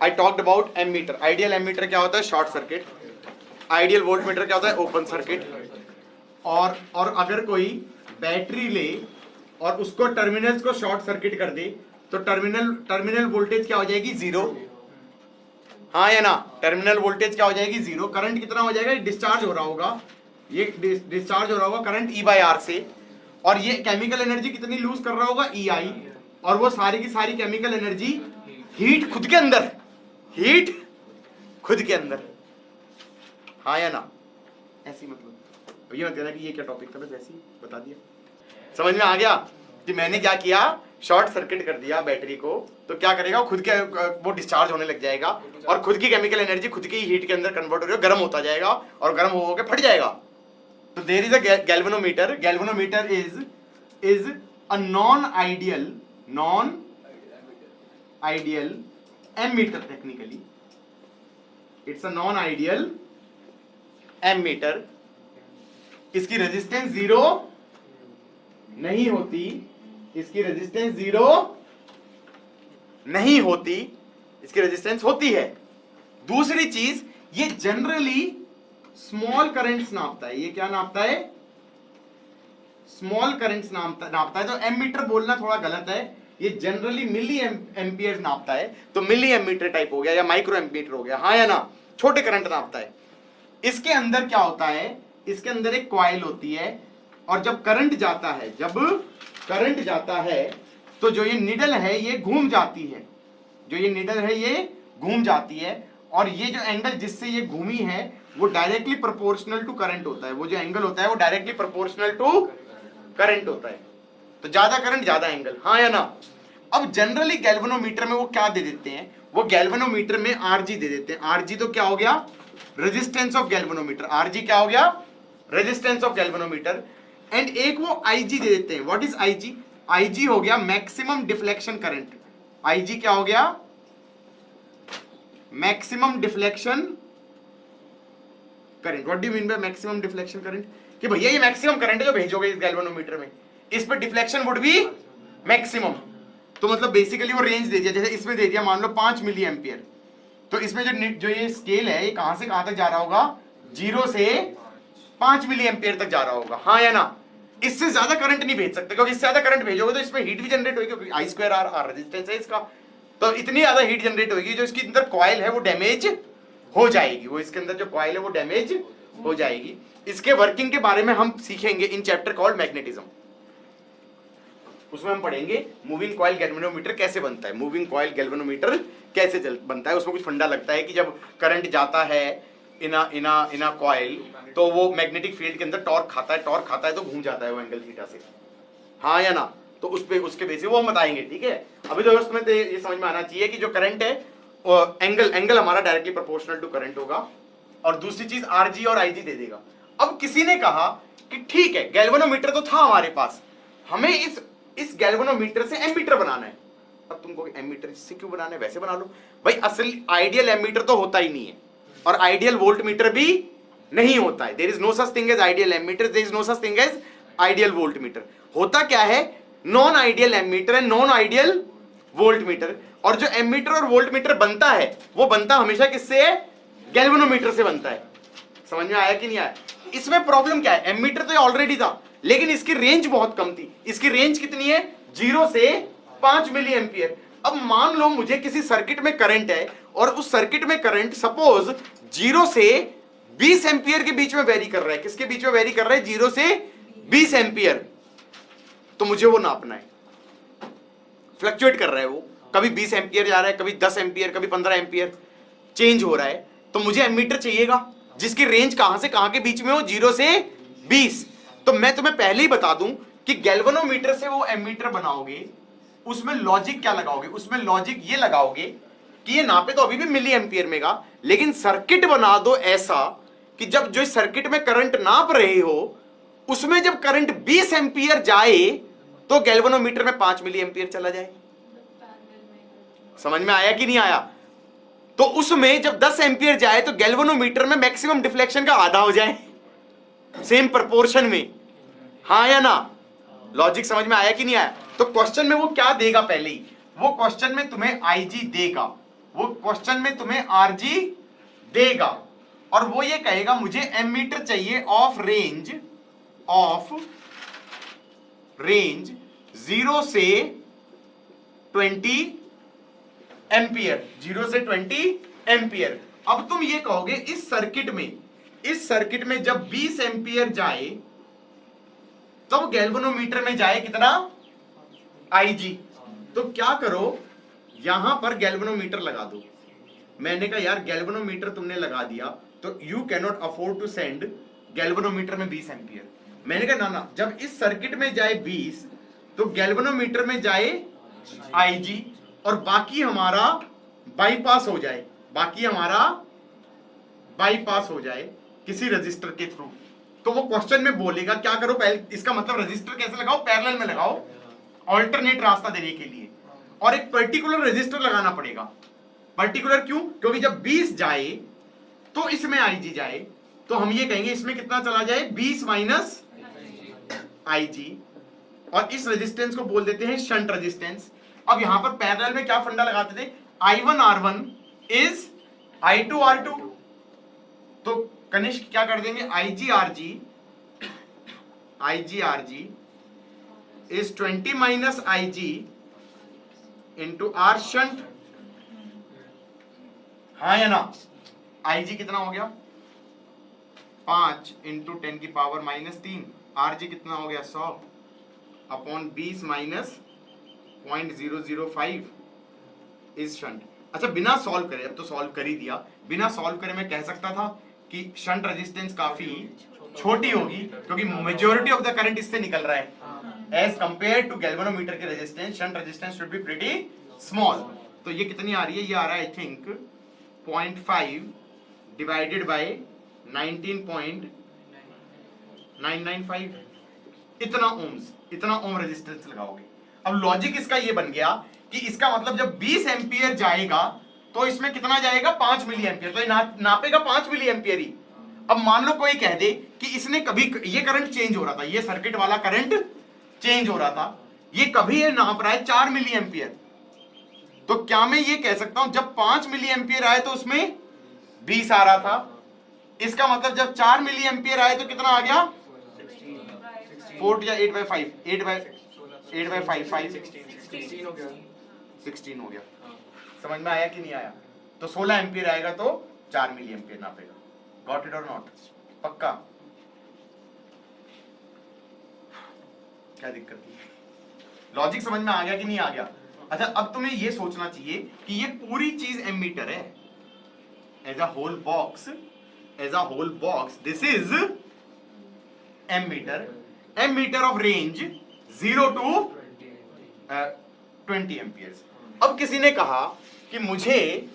I talked about ammeter. Ideal ammeter क्या होता है? Short circuit. आइडियल वोल्टमीटर क्या होता है? Open circuit. और अगर कोई बैटरी ले और उसको टर्मिनल्स को शॉर्ट सर्किट कर दे तो टर्मिनल वोल्टेज क्या हो जाएगी? जीरो। हाँ या ना? टर्मिनल वोल्टेज क्या हो जाएगी? जीरो। करंट कितना हो जाएगा? डिस्चार्ज हो रहा होगा, ये डिस्चार्ज हो रहा होगा करंट E/R से, और ये केमिकल एनर्जी कितनी लूज कर रहा होगा? EI। और वो सारी की सारी केमिकल एनर्जी हीट खुद के अंदर, हीट खुद के अंदर। हाँ या ना? ऐसी मतलब ये मत कहना कि ये क्या टॉपिक था, बस ऐसे ही बता दिया। समझ में आ गया कि मैंने क्या किया? शॉर्ट सर्किट कर दिया बैटरी को, तो क्या करेगा? खुद के वो डिस्चार्ज होने लग जाएगा और खुद की केमिकल एनर्जी खुद की हीट के अंदर कन्वर्ट हो रही है, गर्म होता जाएगा और गर्म हो के फट जाएगा। तो there is a galvanometer. Galvanometer is a non ideal ammeter. Technically it's a non ideal ammeter. इसकी रेजिस्टेंस जीरो नहीं होती, इसकी रेजिस्टेंस जीरो नहीं होती, इसकी रेजिस्टेंस होती है। दूसरी चीज, ये जनरली स्मॉल करंट्स नापता है। ये क्या नापता है? स्मॉल करंट्स नापता है। तो एमीटर बोलना थोड़ा गलत है, ये जनरली मिली एम्पियर नापता है। तो मिली एमीटर टाइप हो गया या माइक्रो एमीटर हो गया। हाँ या ना? छोटे करंट नापता है। इसके अंदर क्या होता है? इसके अंदर एक कॉइल होती है, और जब करंट जाता है तो जो ये निडल है ये घूम जाती है, जो ये निडल है ये घूम जाती है, और ये जो एंगल जिससे ये घूमी है वो डायरेक्टली प्रोपोर्शनल टू करंट होता है। वो जो एंगल होता है वो डायरेक्टली प्रोपोर्शनल टू करंट होता है। तो ज्यादा करंट ज्यादा एंगल। हाँ या ना? अब जनरली गैल्वेनोमीटर में वो क्या दे देते हैं? वो गैल्वेनोमीटर में Rg दे देते हैं। Rg तो क्या हो गया? Resistance of galvanometer. Rg क्या हो गया? Resistance of galvanometer. एंड एक वो Ig दे देते हैं। What is Ig? Ig हो गया मैक्सिमम डिफ्लेक्शन करंट। Ig क्या हो गया? Maximum deflection current. What do you mean by maximum deflection current? कि भैया ये मैक्सिमम करंट है जो भेजोगे इस गैल्वेनोमीटर में, इस पे डिफ्लेक्शन वुड बी मैक्सिमम। तो मतलब बेसिकली वो रेंज दे दिया, जैसे इसमें दे दिया मान लो 5 मिली एम्पियर। तो इसमें जो ये स्केल है ये कहां से कहां तक जा रहा होगा? 0 से 5 मिली एम्पियर तक जा रहा होगा। हाँ या ना? इससे ज्यादा करंट नहीं भेज सकते, क्योंकि इससे ज्यादा करंट भेजोगे तो इसमें हीट भी जनरेट होगी, क्योंकि I²R रेजिस्टेंस है इसका। तो इतनी ज्यादा हीट जनरेट होगी जो इसके अंदर कॉइल है वो डैमेज हो जाएगी। वो इसके अंदर जो कॉइल है वो डैमेज हो जाएगी। इसके वर्किंग के बारे में हम सीखेंगे इन चैप्टर कॉल्ड मैग्नेटिज्म। उसमें हम पढ़ेंगे मूविंग कॉइल गैल्वेनोमीटर कैसे बनता है, मूविंग कॉइल गैल्वेनोमीटर कैसे बनता है। उसमें कुछ फंडा लगता है कि जब करंट जाता है इना कॉइल तो वो मैग्नेटिक फील्ड के अंदर टॉर्क खाता है तो घूम जाता है वो एंगल थीटा से। हाँ या ना? तो उसके बेसिस वो हम बताएंगे। ठीक है, अभी तो उसमें तो ये समझ में आना चाहिए कि जो करंट है एंगल हमारा डायरेक्टली प्रोपोर्शनल टू करंट होगा, और दूसरी चीज Rg और Ig दे देगा। अब किसी ने कहा कि ठीक है गैल्वेनोमीटर तो था हमारे पास, हमें इस गैल्वेनोमीटर से एमीटर बनाना है। अब तुमको एमीटर इससे क्यों बनाना है? वैसे बना लो भाई। असल आइडियल एमीटर तो होता ही नहीं है, और आइडियल वोल्टमीटर भी नहीं होता है। There is no such thing as ideal ammeter, there is no such thing as ideal voltmeter. होता क्या है? Non ideal ammeter and non ideal voltmeter. और जो एमीटर और वोल्टमीटर बनता है वो बनता हमेशा किससे? गैल्वेनोमीटर से बनता है। समझ में आया कि नहीं आया? इसमें प्रॉब्लम क्या है? एमीटर तो ऑलरेडी था, लेकिन इसकी रेंज बहुत कम थी। इसकी रेंज कितनी है? 0 से 5 मिली एम्पियर। अब मान लो मुझे किसी सर्किट में करंट है, और उस सर्किट में करंट सपोज 0 से 20 एम्पियर के बीच में वेरी कर रहा है। किसके बीच में वेरी कर रहा है? 0 से 20 एम्पियर। तो मुझे वो नापना है। फ्लक्चुएट कर रहा है वो, कभी 20 एम्पियर जा रहा है, कभी 10 एम्पियर, कभी 15 एम्पियर, चेंज हो रहा है। तो मुझे एमीटर चाहिएगा जिसकी रेंज कहां से कहां के बीच में हो? 0 से 20। तो मैं तुम्हें पहले ही बता दूं कि गैल्वेनोमीटर से वो एमीटर बनाओगे, उसमें लॉजिक क्या लगाओगे? उसमें लॉजिक ये लगाओगे कि ये नापे तो अभी भी मिली एम्पियर में का, लेकिन सर्किट बना दो ऐसा कि जब जो सर्किट में करंट नाप रहे हो उसमें जब करंट 20 एम्पियर जाए तो गैल्वेनोमीटर में 5 मिली एम्पियर चला जाए। समझ में आया कि नहीं आया? तो उसमें जब 10 एम्पियर जाए तो गैल्वेनोमीटर में मैक्सिमम डिफ्लेक्शन का आधा हो जाए, सेम प्रोपोर्शन में। हाँ या ना? लॉजिक समझ में आया कि नहीं आया? तो क्वेश्चन में वो क्या देगा? पहले ही वो क्वेश्चन में तुम्हें Ig देगा, वो क्वेश्चन में तुम्हें आरजी देगा और वो ये कहेगा मुझे एमीटर चाहिए ऑफ रेंज 0 से 20 एम्पियर, 0 से 20 एम्पियर। अब तुम ये कहोगे इस सर्किट में जब 20 एम्पियर जाए तब गैल्वेनोमीटर में जाए कितना, आईजी। तो क्या करो, यहां पर गैल्वेनोमीटर लगा दो। मैंने कहा यार गैल्वेनोमीटर तुमने लगा दिया तो you can not afford to send galvanometer में 20 एम्पियर। मैंने कहा ना, जब इस सर्किट में जाए 20 तो गैल्वेनोमीटर में जाए आईजी और बाकी हमारा बाईपास हो जाए किसी रजिस्टर के थ्रू। तो वो क्वेश्चन में बोलेगा क्या करो, पहले इसका मतलब रजिस्टर कैसे लगाओ, पैरेलल में लगाओ, ऑल्टरनेट रास्ता देने के लिए, और एक पर्टिकुलर रजिस्टर लगाना पड़ेगा। पर्टिकुलर क्यों, क्योंकि जब 20 जाए तो इसमें आईजी जाए, तो हम ये कहेंगे इसमें कितना चला जाए, 20 माइनस आईजी, और इस रेजिस्टेंस को बोल देते हैं शंट रेजिस्टेंस। अब यहां पर पैरेलल में क्या फंडा लगाते थे, I1 R1 is I2 R2। तो कनिष्क क्या कर देंगे, IG RG is 20 minus IG into R shunt. हाँ या ना, IG कितना हो गया 5 इंटू 10 की पावर -3, RG कितना हो गया 100 अपॉन 20 माइनस 0.005 इज शंट। अच्छा बिना सॉल्व करे, अब तो सॉल्व कर ही दिया, बिना सॉल्व करे मैं कह सकता था कि शंट रेजिस्टेंस काफी छोटी होगी क्योंकि मेजॉरिटी ऑफ द करंट इससे निकल रहा है एज कंपेयर टू गैल्वेनोमीटर की resistance, shunt resistance should be pretty small. तो ये कितनी आ रही है, ये आ रहा है आई थिंक 0.5 डिवाइडेड बाय 19.995, इतना ओम रेजिस्टेंस लगाओगे। अब लॉजिक इसका ये बन गया कि इसका मतलब जब 20 एम्पियर जाएगा तो इसमें कितना जाएगा, 5 मिली एम्पियर, तो नापेगा 5 मिली एम्पियर ही। अब मान लो कोई कह दे कि इसने कभी, ये करंट चेंज हो रहा था, ये सर्किट वाला करंट चेंज हो रहा था, ये कभी ये नाप रहा है 4 मिली एम्पियर, तो क्या मैं ये कह सकता हूं जब 5 मिली एम्पियर आए तो उसमें 20 आ रहा था, इसका मतलब जब 4 मिली एम्पियर आए तो कितना आ गया, 4 या 8/5, 8/5 16 हो गया। समझ में आया कि नहीं आया? तो 16 एम्पियर आएगा तो 4 मिली एम्पियर नापेगा। गॉट इट और नॉट? पक्का? क्या दिक्कत थी? लॉजिक समझ में आ गया कि नहीं आ गया? अच्छा अब तुम्हें ये सोचना चाहिए कि ये पूरी चीज एमीटर है, as a whole box this is ammeter of range 0 to 20 amperes. अब किसी ने कहा कि मुझे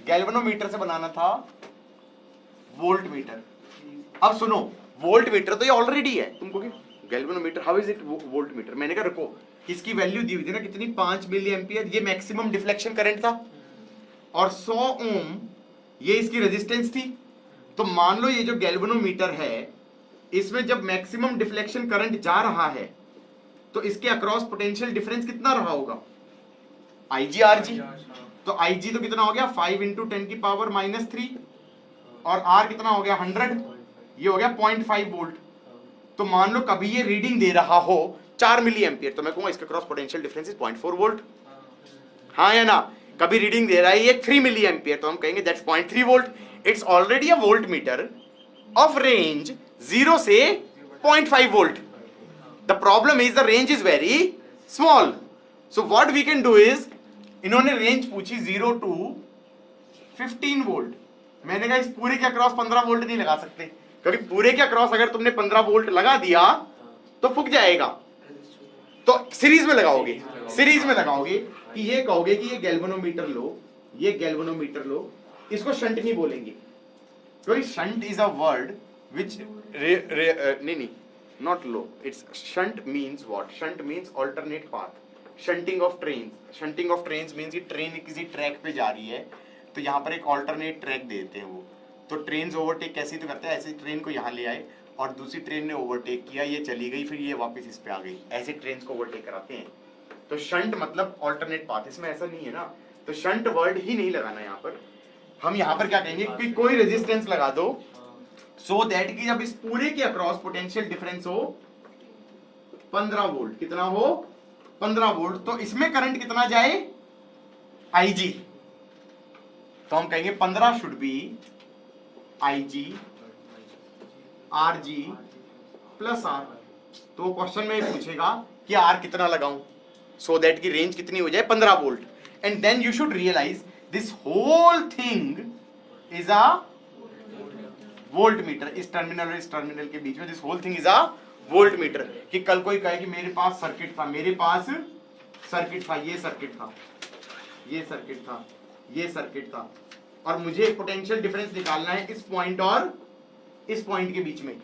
गैल्वेनोमीटर से बनाना था वोल्ट मीटर। अब सुनो, वोल्ट मीटर तो ये ऑलरेडी है, तुमको galvanometer how is it volt meter? मैंने कहा रुको, इसकी वैल्यू दी हुई थी ना कितनी, 5 मिली एम्पियर, ये मैक्सिमम डिफ्लेक्शन करंट था, और 100 ओम ये इसकी रेजिस्टेंस थी। तो मान लो ये जो गैल्वेनोमीटर है इसमें जब मैक्सिमम डिफ्लेक्शन करंट जा रहा है तो इसके अक्रॉस पोटेंशियल डिफरेंस कितना रहा होगा, IG RG। तो IG तो कितना हो गया 5 इंटू 10 की पावर -3, और R कितना हो गया 100, ये हो गया 0.5 वोल्ट। तो मान लो कभी ये रीडिंग दे रहा हो 4 मिली एम्पियर, तो मैं कहूंगा इसका cross potential difference is 0.4 volt. हाँ या ना? कभी रीडिंग दे रहा है ये 3 मिली एम्पियर, तो हम कहेंगे that's 0.3 volt. It's already a volt metre of range 0 से 0.5 volt. The problem is the range is very small. So what we can do is, इन्होंने रेंज पूछी 0 to 15 वोल्ट। मैंने कहा इस पूरे के अक्रॉस 15 वोल्ट नहीं लगा सकते, क्योंकि पूरे के अक्रॉस अगर तुमने 15 वोल्ट लगा दिया तो फूक जाएगा। तो सीरीज में लगाओगे कि ये कहोगे कि ये गैल्वेनोमीटर लो, इसको शंट नहीं बोलेंगे, क्योंकि shunt is a word which नहीं not low, it's shunt means what? Shunt means alternate path, shunting of trains means कि ट्रेन किसी ट्रैक पे जा रही है तो यहाँ पर एक alternate ट्रैक देते हैं वो। तो ट्रेन ओवरटेक कैसे तो करते हैं, ऐसे ट्रेन को यहाँ ले आए और दूसरी ट्रेन ने ओवरटेक किया, ये चली गई, फिर ये वापस इस पे आ गई, ऐसे ट्रेन को ओवरटेक कराते हैं। तो शंट मतलब ऑल्टरनेट पाथ, इसमें ऐसा नहीं है ना, तो शंट वर्ड ही नहीं लगाना यहाँ पर। हम यहाँ पर क्या कहेंगे कि कोई रेजिस्टेंस लगा दो सो दैट कि जब इस पूरे के अक्रॉस पोटेंशियल डिफरेंस हो 15 वोल्ट, कितना हो 15 वोल्ट, तो इसमें करंट कितना जाए IG, तो हम कहेंगे 15 should be IG RG plus R। तो क्वेश्चन में पूछेगा कि R कितना लगाऊं सो दैट की रेंज कितनी हो जाए 15 volt, and then you should realise this whole thing is a volt meter. इस टर्मिनल और इस टर्मिनल के बीच में this whole thing is a volt meter. कि कल कोई कहे कि मेरे पास सर्किट था, मेरे पास सर्किट था, ये सर्किट था, ये सर्किट था, ये सर्किट था, और मुझे पोटेंशियल डिफरेंस निकालना है इस पॉइंट और इस पॉइंट के बीच में,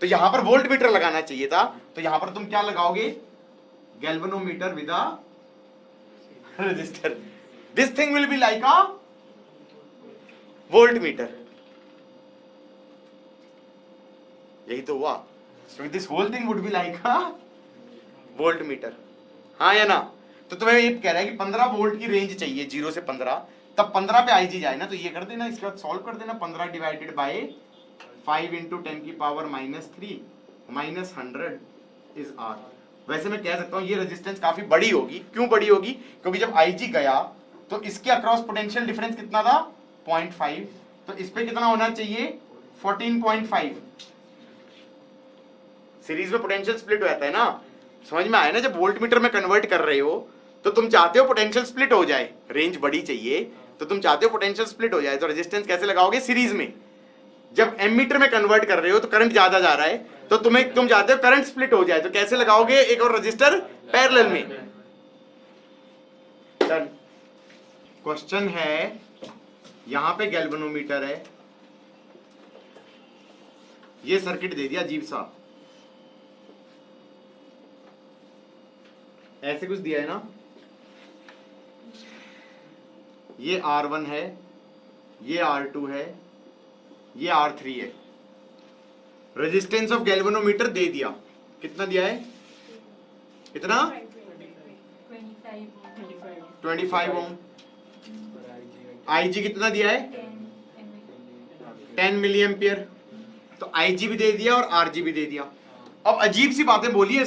तो यहां पर वोल्ट मीटर लगाना चाहिए था। तो यहां पर तुम क्या लगाओगे, galvanometer with a resistor. This thing will be like a volt meter. यही तो हुआ, so this whole thing would be like a volt meter, हाँ या ना। तो तुम्हें ये कह रहा है कि 15 वोल्ट की रेंज चाहिए 0 से 15, तब 15 पे IG जाए ना, तो ये कर देना, इसके बाद सॉल्व कर देना। 15 डिवाइडेड बाय 5 इंटू 10 की पावर -3 माइनस 100 इज R। वैसे मैं कह सकता हूं ये रेजिस्टेंस काफी बड़ी होगी। क्यों बड़ी होगी, क्योंकि जब IG गया तो इसके अक्रॉस पोटेंशियल डिफरेंस कितना था 0.5, तो इस पे कितना होना चाहिए 14.5। सीरीज में पोटेंशियल स्प्लिट हो जाता है ना, समझ में आया ना। जब वोल्ट मीटर में कन्वर्ट कर रहे हो तो तुम चाहते हो पोटेंशियल स्प्लिट हो जाए, रेंज बड़ी चाहिए तो तुम चाहते हो पोटेंशियल स्प्लिट हो जाए, तो रेजिस्टेंस कैसे लगाओगे सीरीज में। जब एमीटर में कन्वर्ट कर रहे हो तो करंट ज्यादा जा रहा है, तो तुम चाहते हो करंट स्प्लिट हो जाए, तो कैसे लगाओगे एक और रजिस्टर पैरेलल में। डन। क्वेश्चन है, यहां पे गैल्वेनोमीटर है, ये सर्किट दे दिया अजीब सा, ऐसे कुछ दिया है ना, ये R1 है, ये R2 है, ये R3 है। रेजिस्टेंस ऑफ गैल्वेनोमीटर दे दिया, कितना दिया है, कितना 25 ओम। IG कितना दिया है 10 मिली एम्पियर, तो IG भी दे दिया और RG भी दे दिया। अब अजीब सी बातें बोली है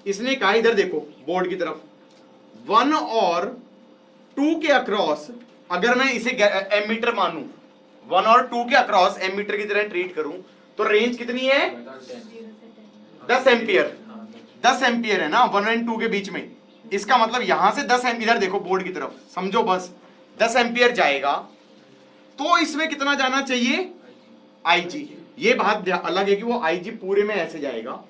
इसने कहा, इधर देखो बोर्ड की तरफ, 1 और 2 के अक्रॉस अगर मैं इसे एमीटर मानूं, 1 और 2 के अक्रॉस एमीटर की तरह ट्रीट करूं, तो रेंज कितनी है 10 एम्पियर। 10 एम्पियर है ना 1 और 2 के बीच में, इसका मतलब यहां से 10 एम्पियर, इधर देखो बोर्ड की तरफ, समझो बस 10 एम्पियर जाएगा, तो इसमें कितना जाना चाहिए IG। ये बात अलग है कि वो IG पूरे में ऐसे जाएगा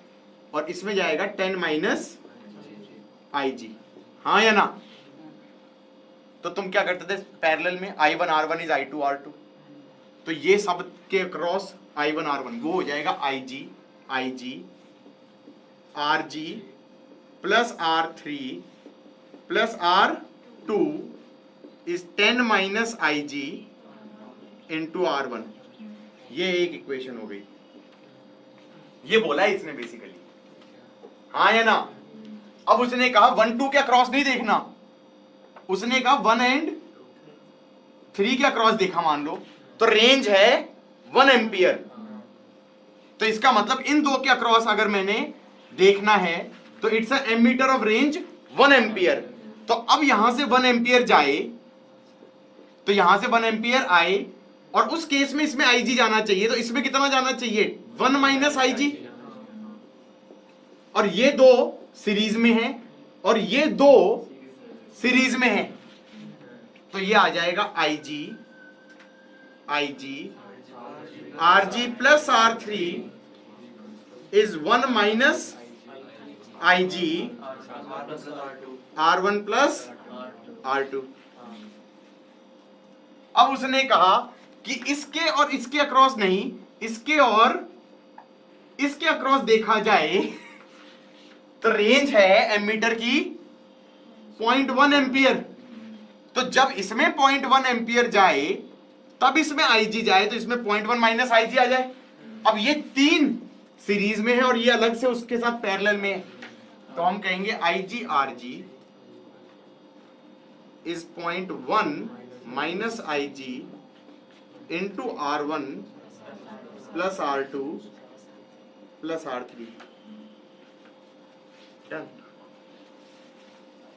और इसमें जाएगा 10 माइनस IG, हाँ या ना। तो तुम क्या करते थे पैरेलल में, I1 R1 is I2 R2, तो ये सब के क्रॉस I1 R1 वो हो जाएगा IG RG plus R3 plus R2 is 10 minus IG into R1। ये एक इक्वेशन हो गई, ये बोला है इसने बेसिकली, हाँ या ना। अब उसने कहा 1 2 के अक्रॉस नहीं देखना, उसने कहा 1 एंड 3 के अक्रॉस देखा मान लो, तो रेंज है 1 एम्पियर, तो इसका मतलब इन दो के अक्रॉस अगर मैंने देखना है तो it's a ammeter of range 1 ampere. तो अब यहां से 1 एम्पियर जाए, तो यहां से 1 एम्पियर आए, और उस केस में इसमें IG जाना चाहिए, तो इसमें कितना जाना चाहिए 1 माइनस IG, और ये दो सीरीज में है और ये दो सीरीज में है, तो ये आ जाएगा IG RG plus R3 is 1 minus IG R1 plus R2। अब उसने कहा कि इसके और इसके अक्रॉस नहीं, इसके और इसके अक्रॉस देखा जाए तो रेंज है एमीटर की 0.1 एम्पियर, तो जब इसमें 0.1 एम्पियर जाए तब इसमें IG जाए, तो इसमें 0.1 माइनस IG आ जाए। अब ये 3 सीरीज में है और ये अलग से उसके साथ पैरेलल में है, तो हम कहेंगे IG RG is 0.1 minus Ig into R1 plus R2 plus R3. Done.